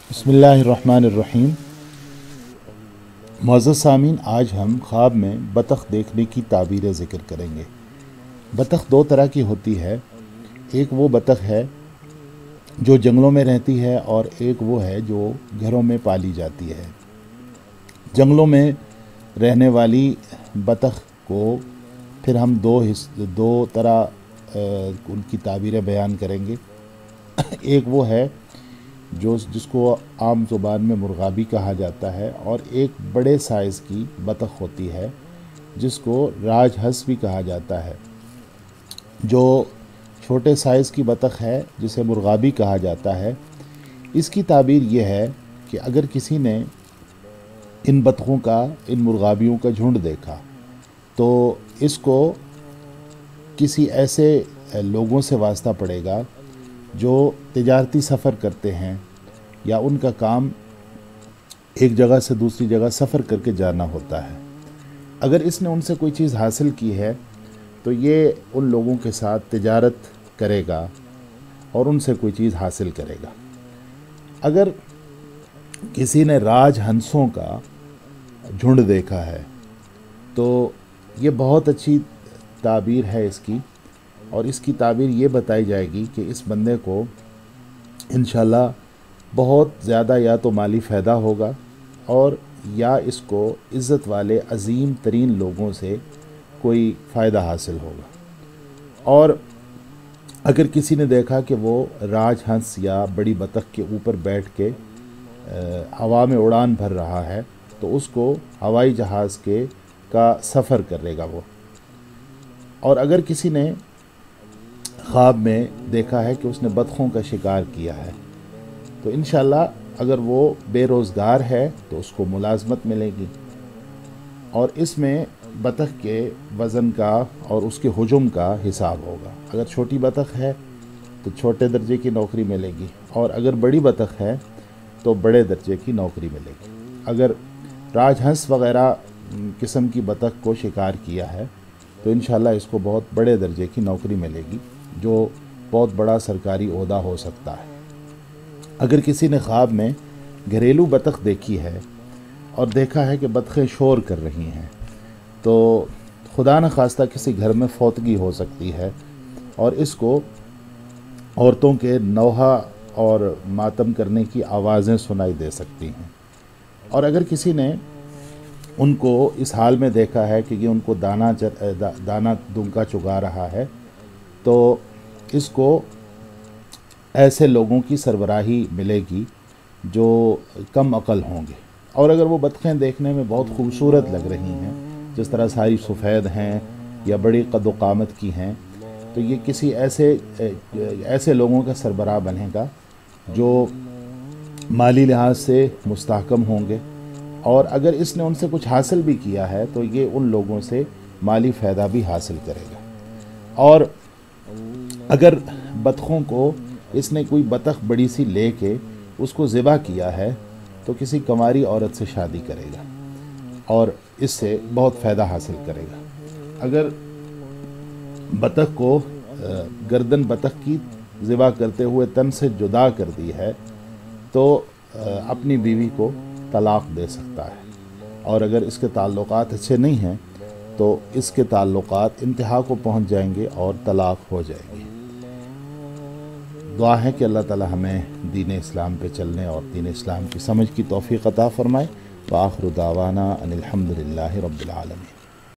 बिस्मिल्लाहिर्रहमानिर्रहीम। मुअज़्ज़ज़ सामीन, आज हम ख्वाब में बतख देखने की ताबीर ज़िक्र करेंगे। बतख दो तरह की होती है। एक वो बतख है जो जंगलों में रहती है और एक वो है जो घरों में पाली जाती है। जंगलों में रहने वाली बतख को फिर हम दो तरह उनकी ताबीरें बयान करेंगे। एक वो है जिसको आम ज़ुबान में मुर्गाबी कहा जाता है, और एक बड़े साइज़ की बतख होती है जिसको राजहंस भी कहा जाता है। जो छोटे साइज़ की बतख है जिसे मुर्गाबी कहा जाता है, इसकी ताबीर ये है कि अगर किसी ने इन बतखों का, इन मुर्गाबियों का झुंड देखा तो इसको किसी ऐसे लोगों से वास्ता पड़ेगा जो तिजारती सफ़र करते हैं या उनका काम एक जगह से दूसरी जगह सफ़र करके जाना होता है। अगर इसने उनसे कोई चीज़ हासिल की है तो ये उन लोगों के साथ तिजारत करेगा और उनसे कोई चीज़ हासिल करेगा। अगर किसी ने राजहंसों का झुंड देखा है तो ये बहुत अच्छी ताबीर है इसकी, और इसकी ताबीर ये बताई जाएगी कि इस बंदे को इंशाल्लाह बहुत ज़्यादा या तो माली फ़ायदा होगा और या इसको इज़्ज़त वाले अज़ीम तरीन लोगों से कोई फ़ायदा हासिल होगा। और अगर किसी ने देखा कि वो राजहंस या बड़ी बतख के ऊपर बैठ के हवा में उड़ान भर रहा है तो उसको हवाई जहाज़ का सफ़र करेगा वो। और अगर किसी ने ख्वाब में देखा है कि उसने बतखों का शिकार किया है तो इंशाल्लाह अगर वो बेरोज़गार है तो उसको मुलाजमत मिलेगी। और इसमें बतख के वज़न का और उसके हुजुम का हिसाब होगा। अगर छोटी बतख है तो छोटे दर्जे की नौकरी मिलेगी, और अगर बड़ी बतख है तो बड़े दर्जे की नौकरी मिलेगी। अगर राजहंस वग़ैरह किस्म की बतख को शिकार किया है तो इंशाल्लाह इसको बहुत बड़े दर्जे की नौकरी मिलेगी, जो बहुत बड़ा सरकारी ओहदा हो सकता है। अगर किसी ने ख्वाब में घरेलू बतख देखी है और देखा है कि बतखें शोर कर रही हैं तो खुदा न खास्ता किसी घर में फौतगी हो सकती है और इसको औरतों के नौहा और मातम करने की आवाज़ें सुनाई दे सकती हैं। और अगर किसी ने उनको इस हाल में देखा है कि ये उनको दाना दुंका चुगा रहा है तो इसको ऐसे लोगों की सरबराही मिलेगी जो कम अकल होंगे। और अगर वो बतखें देखने में बहुत खूबसूरत लग रही हैं, जिस तरह सारी सफ़ेद हैं या बड़ी कद क़ामत की हैं, तो ये किसी ऐसे लोगों का सरबराह बनेगा जो माली लिहाज से मुस्तहकम होंगे। और अगर इसने उनसे कुछ हासिल भी किया है तो ये उन लोगों से माली फ़ायदा भी हासिल करेगा। और अगर बतखों को इसने कोई बतख बड़ी सी ले के उसको ज़िबा किया है तो किसी कंवारी औरत से शादी करेगा और इससे बहुत फ़ायदा हासिल करेगा। अगर बतख को गर्दन बतख की ज़िबा करते हुए तन से जुदा कर दी है तो अपनी बीवी को तलाक़ दे सकता है। और अगर इसके ताल्लुकात अच्छे नहीं हैं तो इसके ताल्लुकात इंतहा को पहुंच जाएंगे और तलाक़ हो जाएगी। दुआ है कि अल्लाह ताला हमें दीन इस्लाम पे चलने और दीन इस्लाम की समझ की तौफ़ीक़ अता फ़रमाए। व आख़िरु दावाना अनिल हम्दुलिल्लाहि रब्बिल आलमीन।